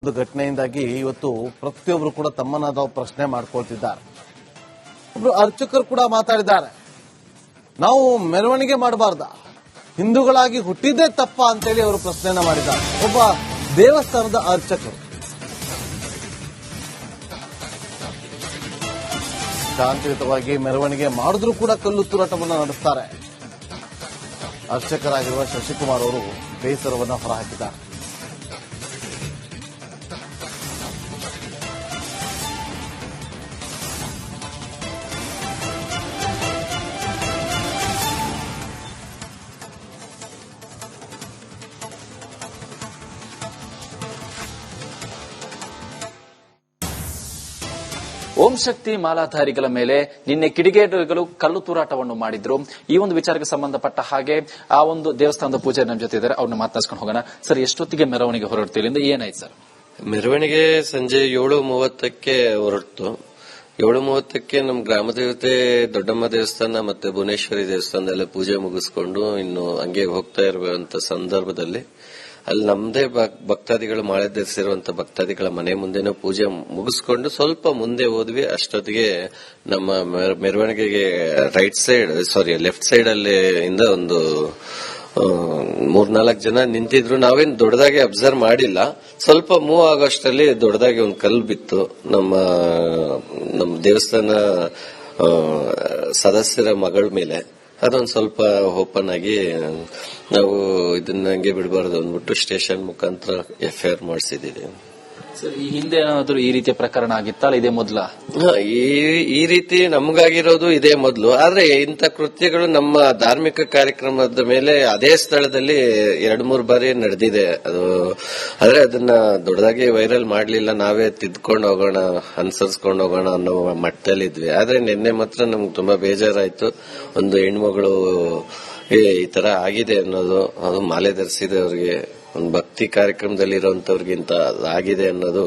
ಒಂದು ಘಟನೆಯಿಂದಾಗಿ ಇವತ್ತು ಪ್ರತಿಯೊಬ್ಬರು ಕೂಡ ತಮ್ಮನ್ನ ಪ್ರಶ್ನೆ ಮಾಡ್ಕೊಳ್ತಿದ್ದಾರೆ. ಒಬ್ರು ಅರ್ಚಕರು ಕೂಡ ಮಾತಾಡಿದ್ದಾರೆ. ನಾವು ಮೆರವಣಿಗೆ ಮಾಡಬಾರ್ದ, ಹಿಂದೂಗಳಾಗಿ ಹುಟ್ಟಿದ್ದೇ ತಪ್ಪ ಅಂತೇಳಿ ಅವರು ಪ್ರಶ್ನೆಯನ್ನ ಮಾಡಿದ್ದಾರೆ. ಒಬ್ಬ ದೇವಸ್ಥಾನದ ಅರ್ಚಕರು ಶಾಂತಿಯುತವಾಗಿ ಮೆರವಣಿಗೆ ಮಾಡಿದ್ರೂ ಕೂಡ ಕಲ್ಲು ತೂರಾಟವನ್ನು ನಡೆಸ್ತಾರೆ. ಅರ್ಚಕರಾಗಿರುವ ಶಶಿಕುಮಾರ್ ಅವರು ಬೇಸರವನ್ನು ಹೊರಹಾಕಿದ್ದಾರೆ. ಓಂ ಶಕ್ತಿ ಮಾಲಾಧಾರಿಗಳ ಮೇಲೆ ನಿನ್ನೆ ಕಿಡಿಗೇಡಿಗಳು ಕಲ್ಲು ತೂರಾಟವನ್ನು ಮಾಡಿದ್ರು. ಈ ಒಂದು ವಿಚಾರಕ್ಕೆ ಸಂಬಂಧಪಟ್ಟ ಹಾಗೆ ಆ ಒಂದು ದೇವಸ್ಥಾನದ ಪೂಜಾರಿ ನಮ್ಮ ಜೊತೆ ಇದ್ದಾರೆ. ಅವ್ರನ್ನ ಮಾತನಾಡ್ಸ್ಕೊಂಡು ಹೋಗೋಣ. ಸರ್, ಎಷ್ಟೊತ್ತಿಗೆ ಮೆರವಣಿಗೆ ಹೊರಡ್ತೀವಿ? ಏನಾಯ್ತು ಸರ್? ಮೆರವಣಿಗೆ ಸಂಜೆ 7:30ಕ್ಕೆ ಹೊರಡ್ತು. 7:30ಕ್ಕೆ ನಮ್ಮ ಗ್ರಾಮ ದೇವತೆ ದೊಡ್ಡಮ್ಮ ದೇವಸ್ಥಾನ ಮತ್ತೆ ಭುವನೇಶ್ವರಿ ದೇವಸ್ಥಾನದಲ್ಲೇ ಪೂಜೆ ಮುಗಿಸ್ಕೊಂಡು ಇನ್ನು ಹಂಗೆ ಹೋಗ್ತಾ ಇರುವಂತ ಸಂದರ್ಭದಲ್ಲಿ ಅಲ್ಲಿ ನಮ್ದೇ ಭಕ್ತಾದಿಗಳು ಮಾಳೆ ಧರಿಸಿರುವಂತ ಭಕ್ತಾದಿಗಳ ಮನೆ ಮುಂದೆನೂ ಪೂಜೆ ಮುಗಿಸ್ಕೊಂಡು ಸ್ವಲ್ಪ ಮುಂದೆ ಹೋದ್ವಿ. ಅಷ್ಟೊತ್ತಿಗೆ ನಮ್ಮ ಮೆರವಣಿಗೆಗೆ ಲೆಫ್ಟ್ ಸೈಡ್ ಅಲ್ಲಿ ಇಂದ ಒಂದು 3-4 ಜನ ನಿಂತಿದ್ರು. ನಾವೇನ್ ದೊಡ್ಡದಾಗಿ ಅಬ್ಸರ್ವ್ ಮಾಡಿಲ್ಲ. ಸ್ವಲ್ಪ ಮೂವ್ ಆಗೋಷ್ಟರಲ್ಲಿ ದೊಡ್ಡದಾಗಿ ಒಂದು ಕಲ್ಲು ಬಿತ್ತು ನಮ್ಮ ದೇವಸ್ಥಾನ ಸದಸ್ಯರ ಮಗಳ ಮೇಲೆ. ಅದೊಂದು ಸ್ವಲ್ಪ ಓಪನ್ ಆಗಿ ನಾವು ಇದನ್ನ ಹಂಗೆ ಬಿಡಬಾರ್ದು ಅಂದ್ಬಿಟ್ಟು ಸ್ಟೇಷನ್ ಮುಖಾಂತರ FIR ಮಾಡಿಸಿದೀವಿ. ಸರ್, ಈ ಹಿಂದೆ ಏನಾದ್ರು ಈ ರೀತಿಯ ಪ್ರಕರಣ ಆಗಿತ್ತಲ್ಲ, ಇದೇ ಮೊದಲ? ಈ ರೀತಿ ನಮಗಾಗಿರೋದು ಇದೇ ಮೊದಲು. ಆದ್ರೆ ಇಂಥ ಕೃತ್ಯಗಳು ನಮ್ಮ ಧಾರ್ಮಿಕ ಕಾರ್ಯಕ್ರಮದ ಮೇಲೆ ಅದೇ ಸ್ಥಳದಲ್ಲಿ 2-3 ಬಾರಿ ನಡೆದಿದೆ. ಆದ್ರೆ ಅದನ್ನ ದೊಡ್ಡದಾಗಿ ವೈರಲ್ ಮಾಡ್ಲಿಲ್ಲ. ನಾವೇ ತಿದ್ಕೊಂಡು ಹೋಗೋಣ, ಅನುಸರಿಸ್ಕೊಂಡು ಹೋಗೋಣ ಅನ್ನೋ ಮಟ್ಟದಲ್ಲಿದ್ವಿ. ಆದ್ರೆ ನಿನ್ನೆ ಮಾತ್ರ ನಮ್ಗೆ ತುಂಬಾ ಬೇಜಾರಾಯ್ತು. ಒಂದು ಹೆಣ್ಮಗಳು ಈ ತರ ಆಗಿದೆ ಅನ್ನೋದು, ಅದು ಮಾಲೆ ಧರಿಸಿದವ್ರಿಗೆ, ಒಂದು ಭಕ್ತಿ ಕಾರ್ಯಕ್ರಮದಲ್ಲಿ ಇರುವಂತವ್ರಿಗಿಂತ ಆಗಿದೆ ಅನ್ನೋದು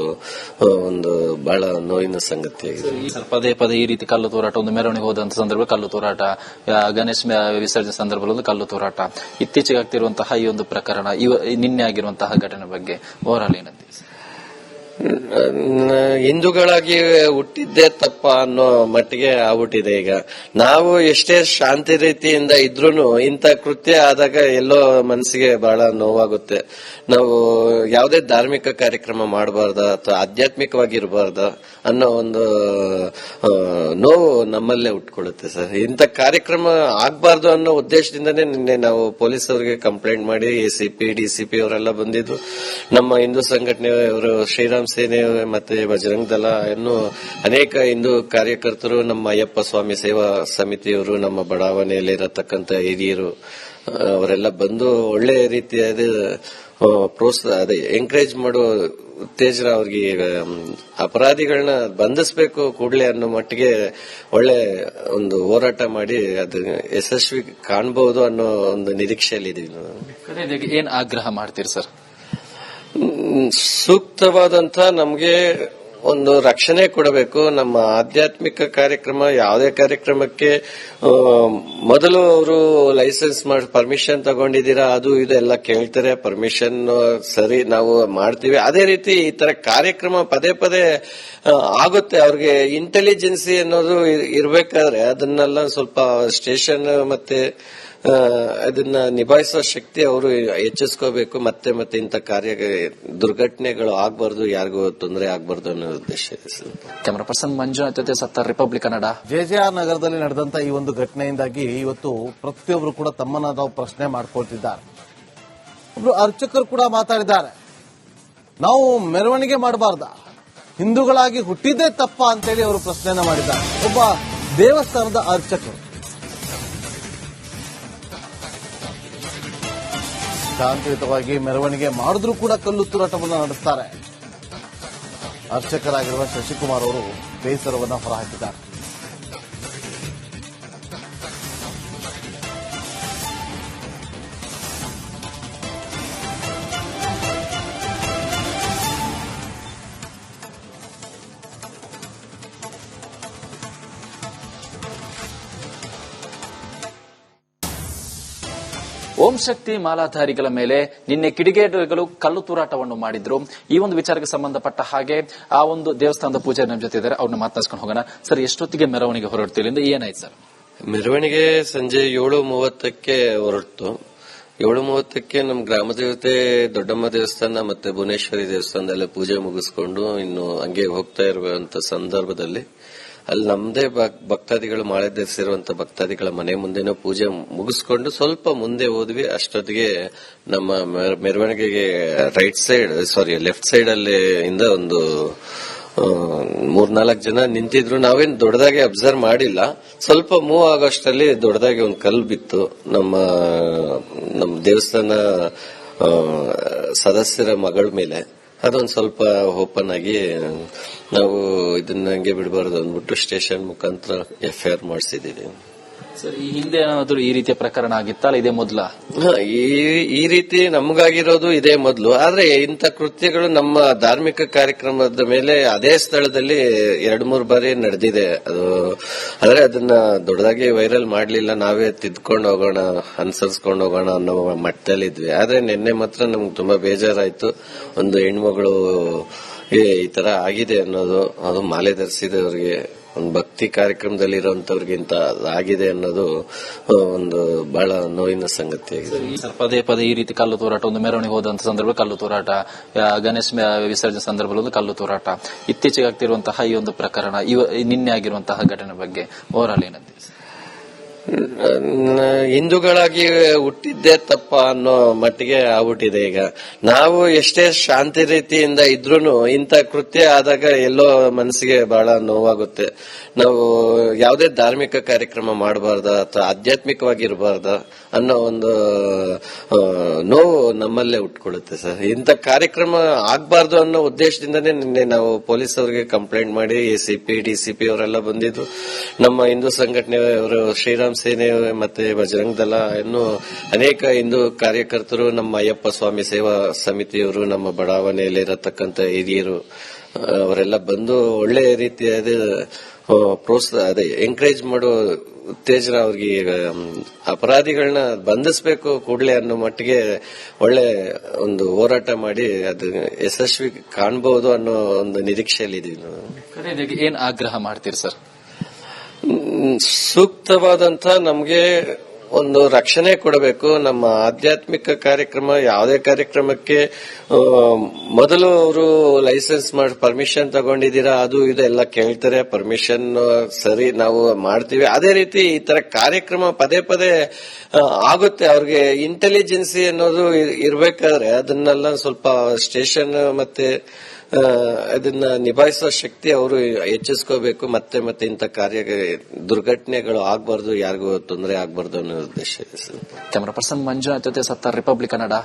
ಒಂದು ಬಹಳ ನೋವಿನ ಸಂಗತಿಯಾಗಿದೆ. ಪದೇ ಪದೇ ಈ ರೀತಿ ಕಲ್ಲು ತೂರಾಟ, ಒಂದು ಮೆರವಣಿಗೆ ಹೋದಂತ ಸಂದರ್ಭ ಕಲ್ಲು ತೂರಾಟ, ಗಣೇಶ ವಿಸರ್ಜನೆ ಸಂದರ್ಭದಲ್ಲಿ ಕಲ್ಲು ತೂರಾಟ, ಇತ್ತೀಚೆಗೆ ಆಗ್ತಿರುವಂತಹ ಈ ಒಂದು ಪ್ರಕರಣ, ನಿನ್ನೆ ಆಗಿರುವಂತಹ ಘಟನೆ ಬಗ್ಗೆ ಓವರಾಲ್ ಏನಂತೀವಿ? ಹಿಂದೂಗಳಾಗಿ ಹುಟ್ಟಿದ್ದೇ ತಪ್ಪ ಅನ್ನೋ ಮಟ್ಟಿಗೆ ಆಗ್ಬಿಟ್ಟಿದೆ. ಈಗ ನಾವು ಎಷ್ಟೇ ಶಾಂತಿ ರೀತಿಯಿಂದ ಇದ್ರೂನು ಇಂಥ ಕೃತ್ಯ ಆದಾಗ ಎಲ್ಲೋ ಮನಸ್ಸಿಗೆ ಬಹಳ ನೋವಾಗುತ್ತೆ. ನಾವು ಯಾವುದೇ ಧಾರ್ಮಿಕ ಕಾರ್ಯಕ್ರಮ ಮಾಡಬಾರ್ದ ಅಥವಾ ಆಧ್ಯಾತ್ಮಿಕವಾಗಿರಬಾರ್ದ ಅನ್ನೋ ಒಂದು ನೋವು ನಮ್ಮಲ್ಲೇ ಉಟ್ಕೊಳ್ಳುತ್ತೆ ಸರ್. ಇಂಥ ಕಾರ್ಯಕ್ರಮ ಆಗ್ಬಾರ್ದು ಅನ್ನೋ ಉದ್ದೇಶದಿಂದನೇ ನಿನ್ನೆ ನಾವು ಪೊಲೀಸ್ ಅವರಿಗೆ ಕಂಪ್ಲೇಂಟ್ ಮಾಡಿ ACP DCP ಅವರೆಲ್ಲ ಬಂದಿದ್ರು. ನಮ್ಮ ಹಿಂದೂ ಸಂಘಟನೆಯವರು, ಶ್ರೀರಾಮ್ ಸೇನೆ ಮತ್ತೆ ಬಜರಂಗ ದಳ, ಇನ್ನು ಅನೇಕ ಹಿಂದೂ ಕಾರ್ಯಕರ್ತರು, ನಮ್ಮ ಅಯ್ಯಪ್ಪ ಸ್ವಾಮಿ ಸೇವಾ ಸಮಿತಿಯವರು, ನಮ್ಮ ಬಡಾವಣೆಯಲ್ಲಿ ಇರತಕ್ಕಂತ ಹಿರಿಯರು ಅವರೆಲ್ಲ ಬಂದು ಒಳ್ಳೆ ರೀತಿಯಾದ ಪ್ರೋತ್ಸಾಹ, ಎಂಕರೇಜ್ ಮಾಡೋ ಉತ್ತೇಜನ ಅವ್ರಿಗೆ, ಅಪರಾಧಿಗಳನ್ನ ಬಂಧಿಸಬೇಕು ಕೂಡಲೇ ಅನ್ನೋ ಮಟ್ಟಿಗೆ ಒಳ್ಳೆ ಒಂದು ಹೋರಾಟ ಮಾಡಿ ಅದು ಯಶಸ್ವಿ ಕಾಣಬಹುದು ಅನ್ನೋ ಒಂದು ನಿರೀಕ್ಷೆಯಲ್ಲಿ ಇದೀವಿ. ಏನ್ ಆಗ್ರಹ ಮಾಡ್ತೀರಿ ಸರ್? ಸೂಕ್ತವಾದಂತ ನಮ್ಗೆ ಒಂದು ರಕ್ಷಣೆ ಕೊಡಬೇಕು. ನಮ್ಮ ಆಧ್ಯಾತ್ಮಿಕ ಕಾರ್ಯಕ್ರಮ, ಯಾವುದೇ ಕಾರ್ಯಕ್ರಮಕ್ಕೆ ಮೊದಲು ಅವರು ಲೈಸೆನ್ಸ್ ಮಾಡಿ ಪರ್ಮಿಷನ್ ತಗೊಂಡಿದ್ದೀರಾ, ಅದು ಇದೆಲ್ಲ ಕೇಳ್ತಾರೆ. ಪರ್ಮಿಷನ್ ಸರಿ, ನಾವು ಮಾಡ್ತೀವಿ. ಅದೇ ರೀತಿ ಈ ತರ ಕಾರ್ಯಕ್ರಮ ಪದೇ ಪದೇ ಆಗುತ್ತೆ. ಅವ್ರಿಗೆ ಇಂಟೆಲಿಜೆನ್ಸಿ ಅನ್ನೋದು ಇರ್ಬೇಕಾದ್ರೆ ಅದನ್ನೆಲ್ಲ ಸ್ವಲ್ಪ ಸ್ಟೇಷನ್ ಮತ್ತೆ ಅದನ್ನ ನಿಭಾಯಿಸುವ ಶಕ್ತಿ ಅವರು ಹೆಚ್ಚಿಸ್ಕೋಬೇಕು. ಮತ್ತೆ ಮತ್ತೆ ಇಂಥ ದುರ್ಘಟನೆಗಳು ಆಗ್ಬಾರ್ದು, ಯಾರಿಗೂ ತೊಂದರೆ ಆಗ್ಬಾರ್ದು ಅನ್ನೋ ಉದ್ದೇಶ ಇದೆ. ಕ್ಯಾಮರಾ ಪರ್ಸನ್ ಮಂಜುನಾಥ್ ಜೊತೆ ಸತ್ತಾರ್, ರಿಪಬ್ಲಿಕ್ ಕನ್ನಡ. JJR ನಗರದಲ್ಲಿ ನಡೆದಂತ ಈ ಒಂದು ಘಟನೆಯಿಂದಾಗಿ ಇವತ್ತು ಪ್ರತಿಯೊಬ್ಬರು ಕೂಡ ತಮ್ಮನ್ನ ಪ್ರಶ್ನೆ ಮಾಡ್ಕೊಳ್ತಿದ್ದಾರೆ. ಒಬ್ರು ಅರ್ಚಕರು ಕೂಡ ಮಾತಾಡಿದ್ದಾರೆ. ನಾವು ಮೆರವಣಿಗೆ ಮಾಡಬಾರ್ದ, ಹಿಂದೂಗಳಾಗಿ ಹುಟ್ಟಿದ್ದೇ ತಪ್ಪ ಅಂತೇಳಿ ಅವರು ಪ್ರಶ್ನೆಯನ್ನ ಮಾಡಿದ್ದಾರೆ. ಒಬ್ಬ ದೇವಸ್ಥಾನದ ಅರ್ಚಕರು ಶಾಂತಿಯುತವಾಗಿ ಮೆರವಣಿಗೆ ಮಾಡಿದ್ರೂ ಕೂಡ ಕಲ್ಲು ತೂರಾಟವನ್ನು ನಡೆಸ್ತಾರೆ. ಅರ್ಚಕರಾಗಿರುವ ಶಶಿಕುಮಾರ್ ಅವರು ಬೇಸರವನ್ನು ಹೊರಹಾಕಿದ್ದಾರೆ. ಓಂ ಶಕ್ತಿ ಮಾಲಾಧಾರಿಗಳ ಮೇಲೆ ನಿನ್ನೆ ಕಿಡಿಗೇಡಿಗಳು ಕಲ್ಲು ತೂರಾಟವನ್ನು ಮಾಡಿದ್ರು. ಈ ಒಂದು ವಿಚಾರಕ್ಕೆ ಸಂಬಂಧಪಟ್ಟ ಹಾಗೆ ಆ ಒಂದು ದೇವಸ್ಥಾನದ ಪೂಜಾರಿ ನಮ್ಮ ಜೊತೆ ಇದ್ದಾರೆ, ಅವ್ರನ್ನ ಮಾತನಾಡ್ಸ್ಕೊಂಡು ಹೋಗೋಣ. ಸರ್, ಎಷ್ಟೊತ್ತಿಗೆ ಮೆರವಣಿಗೆ ಹೊರಡ್ತೀವಿ? ಏನಾಯ್ತು ಸರ್? ಮೆರವಣಿಗೆ ಸಂಜೆ 7:30ಕ್ಕೆ ಹೊರಟು. 7:30ಕ್ಕೆ ನಮ್ಮ ಗ್ರಾಮ ದೇವತೆ ದೊಡ್ಡಮ್ಮ ದೇವಸ್ಥಾನ ಮತ್ತೆ ಭುವನೇಶ್ವರಿ ದೇವಸ್ಥಾನದಲ್ಲೇ ಪೂಜೆ ಮುಗಿಸ್ಕೊಂಡು ಇನ್ನು ಹಂಗೆ ಹೋಗ್ತಾ ಇರುವಂತ ಸಂದರ್ಭದಲ್ಲಿ ಅಲ್ಲಿ ನಮ್ದೇ ಭಕ್ತಾದಿಗಳು ಮಾಳೆ ಧರಿಸಿರುವಂತ ಭಕ್ತಾದಿಗಳ ಮನೆ ಮುಂದೆನೂ ಪೂಜೆ ಮುಗಿಸ್ಕೊಂಡು ಸ್ವಲ್ಪ ಮುಂದೆ ಹೋದ್ವಿ. ಅಷ್ಟೊತ್ತಿಗೆ ನಮ್ಮ ಮೆರವಣಿಗೆಗೆ ಲೆಫ್ಟ್ ಸೈಡ್ ಅಲ್ಲಿ ಇಂದ ಒಂದು 3-4 ಜನ ನಿಂತಿದ್ರು. ನಾವೇನ್ ದೊಡ್ಡದಾಗಿ ಅಬ್ಸರ್ವ್ ಮಾಡಿಲ್ಲ. ಸ್ವಲ್ಪ ಮೂವ್ ಆಗೋಷ್ಟರಲ್ಲಿ ದೊಡ್ಡದಾಗಿ ಒಂದು ಕಲ್ಲು ಬಿತ್ತು ನಮ್ಮ ದೇವಸ್ಥಾನ ಸದಸ್ಯರ ಮಗಳ ಮೇಲೆ. ಅದೊಂದು ಸ್ವಲ್ಪ ಓಪನ್ ಆಗಿ ನಾವು ಇದನ್ನ ಹಂಗೆ ಬಿಡಬಾರ್ದು ಅಂದ್ಬಿಟ್ಟು ಸ್ಟೇಷನ್ ಮುಖಾಂತರ FIR ಮಾಡಿಸಿದೀವಿ. ಸರ್, ಈ ಹಿಂದೆ ಏನಾದ್ರು ಈ ರೀತಿಯ ಪ್ರಕರಣ ಆಗಿತ್ತಲ್ಲ, ಇದೇ ಮೊದಲ? ಈ ರೀತಿ ನಮಗಾಗಿರೋದು ಇದೇ ಮೊದಲು. ಆದ್ರೆ ಇಂಥ ಕೃತ್ಯಗಳು ನಮ್ಮ ಧಾರ್ಮಿಕ ಕಾರ್ಯಕ್ರಮದ ಮೇಲೆ ಅದೇ ಸ್ಥಳದಲ್ಲಿ 2-3 ಬಾರಿ ನಡೆದಿದೆ. ಆದ್ರೆ ಅದನ್ನ ದೊಡ್ಡದಾಗಿ ವೈರಲ್ ಮಾಡ್ಲಿಲ್ಲ. ನಾವೇ ತಿದ್ಕೊಂಡು ಹೋಗೋಣ, ಅನುಸರಿಸ್ಕೊಂಡು ಹೋಗೋಣ ಅನ್ನೋ ಮಟ್ಟದಲ್ಲಿದ್ವಿ. ಆದ್ರೆ ನಿನ್ನೆ ಮಾತ್ರ ನಮ್ಗೆ ತುಂಬಾ ಬೇಜಾರಾಯ್ತು. ಒಂದು ಹೆಣ್ಮಗಳು ಈ ತರ ಆಗಿದೆ ಅನ್ನೋದು, ಅದು ಮಾಲೆ ಧರಿಸಿದವ್ರಿಗೆ, ಒಂದು ಭಕ್ತಿ ಕಾರ್ಯಕ್ರಮದಲ್ಲಿ ಇರುವಂತವ್ರಿಗಿಂತ ಆಗಿದೆ ಅನ್ನೋದು ಒಂದು ಬಹಳ ನೋವಿನ ಸಂಗತಿ ಆಗಿದೆ. ಪದೇ ಪದೇ ಈ ರೀತಿ ಕಲ್ಲು ತೂರಾಟ, ಒಂದು ಮೆರವಣಿಗೆ ಹೋದಂತ ಸಂದರ್ಭ ಕಲ್ಲು ತೂರಾಟ, ಗಣೇಶ ವಿಸರ್ಜನೆ ಸಂದರ್ಭದಲ್ಲಿ ಕಲ್ಲು ತೂರಾಟ, ಇತ್ತೀಚೆಗೆ ಆಗ್ತಿರುವಂತಹ ಈ ಒಂದು ಪ್ರಕರಣ, ನಿನ್ನೆ ಆಗಿರುವಂತಹ ಘಟನೆ ಬಗ್ಗೆ ಓವರಾಲ್ ಏನಂತೀವಿ? ಹಿಂದೂಗಳಾಗಿ ಹುಟ್ಟಿದ್ದೇ ತಪ್ಪ ಅನ್ನೋ ಮಟ್ಟಿಗೆ ಆಗ್ಬಿಟ್ಟಿದೆ ಈಗ. ನಾವು ಎಷ್ಟೇ ಶಾಂತಿ ರೀತಿಯಿಂದ ಇದ್ರೂನು ಇಂಥ ಕೃತ್ಯ ಆದಾಗ ಎಲ್ಲೋ ಮನಸ್ಸಿಗೆ ಬಹಳ ನೋವಾಗುತ್ತೆ. ನಾವು ಯಾವುದೇ ಧಾರ್ಮಿಕ ಕಾರ್ಯಕ್ರಮ ಮಾಡಬಾರ್ದ ಅಥವಾ ಆಧ್ಯಾತ್ಮಿಕವಾಗಿ ಇರಬಾರ್ದ ಅನ್ನೋ ಒಂದು ನೋವು ನಮ್ಮಲ್ಲೇ ಉಟ್ಕೊಳ್ಳುತ್ತೆ ಸರ್. ಇಂಥ ಕಾರ್ಯಕ್ರಮ ಆಗ್ಬಾರ್ದು ಅನ್ನೋ ಉದ್ದೇಶದಿಂದನೇ ನಿನ್ನೆ ನಾವು ಪೊಲೀಸ್ ಅವರಿಗೆ ಕಂಪ್ಲೇಂಟ್ ಮಾಡಿ ACP DCP ಅವರೆಲ್ಲ ಬಂದಿದ್ರು. ನಮ್ಮ ಹಿಂದೂ ಸಂಘಟನೆಯವರು, ಶ್ರೀರಾಮ್ ಸೇನೆ ಮತ್ತೆ ಬಜರಂಗ್ ದಳ, ಇನ್ನು ಅನೇಕ ಹಿಂದೂ ಕಾರ್ಯಕರ್ತರು, ನಮ್ಮ ಅಯ್ಯಪ್ಪ ಸ್ವಾಮಿ ಸೇವಾ ಸಮಿತಿಯವರು, ನಮ್ಮ ಬಡಾವಣೆಯಲ್ಲಿರತಕ್ಕಂತ ಹಿರಿಯರು ಅವರೆಲ್ಲ ಬಂದು ಒಳ್ಳೆ ರೀತಿಯಾದ ಪ್ರೋತ್ಸಾಹ, ಎಂಕರೇಜ್ ಮಾಡೋ ಉತ್ತೇಜನ ಅವ್ರಿಗೆ, ಅಪರಾಧಿಗಳನ್ನ ಬಂಧಿಸಬೇಕು ಕೂಡಲೇ ಅನ್ನೋ ಮಟ್ಟಿಗೆ ಒಳ್ಳೆ ಒಂದು ಹೋರಾಟ ಮಾಡಿ ಅದು ಯಶಸ್ವಿ ಕಾಣಬಹುದು ಅನ್ನೋ ಒಂದು ನಿರೀಕ್ಷೆಯಲ್ಲಿ ಇದೀವಿ ನಾವು. ಏನ್ ಆಗ್ರಹ ಮಾಡ್ತೀರಿ ಸರ್? ಸೂಕ್ತವಾದಂತ ನಮ್ಗೆ ಒಂದು ರಕ್ಷಣೆ ಕೊಡಬೇಕು. ನಮ್ಮ ಆಧ್ಯಾತ್ಮಿಕ ಕಾರ್ಯಕ್ರಮ, ಯಾವುದೇ ಕಾರ್ಯಕ್ರಮಕ್ಕೆ ಮೊದಲು ಅವರು ಲೈಸೆನ್ಸ್ ಮಾಡಿ ಪರ್ಮಿಷನ್ ತಗೊಂಡಿದ್ದೀರಾ, ಅದು ಇದೆಲ್ಲ ಕೇಳ್ತಾರೆ. ಪರ್ಮಿಷನ್ ಸರಿ, ನಾವು ಮಾಡ್ತೀವಿ. ಅದೇ ರೀತಿ ಈ ತರ ಕಾರ್ಯಕ್ರಮ ಪದೇ ಪದೇ ಆಗುತ್ತೆ. ಅವ್ರಿಗೆ ಇಂಟೆಲಿಜೆನ್ಸಿ ಅನ್ನೋದು ಇರ್ಬೇಕಾದ್ರೆ ಅದನ್ನೆಲ್ಲ ಸ್ವಲ್ಪ ಸ್ಟೇಷನ್ ಮತ್ತೆ ಅದನ್ನ ನಿಭಾಯಿಸುವ ಶಕ್ತಿ ಅವರು ಹೆಚ್ಚಿಸ್ಕೋಬೇಕು. ಮತ್ತೆ ಮತ್ತೆ ಇಂಥ ದುರ್ಘಟನೆಗಳು ಆಗ್ಬಾರ್ದು, ಯಾರಿಗೂ ತೊಂದರೆ ಆಗ್ಬಾರ್ದು ಅನ್ನೋ ಉದ್ದೇಶ ಇದೆ ಸರ್. ಕ್ಯಾಮರಾ ಪರ್ಸನ್ ಮಂಜುನಾಥ್ ಜೊತೆ ಸತ್ತಾರ್, ರಿಪಬ್ಲಿಕ್ ಕನ್ನಡ.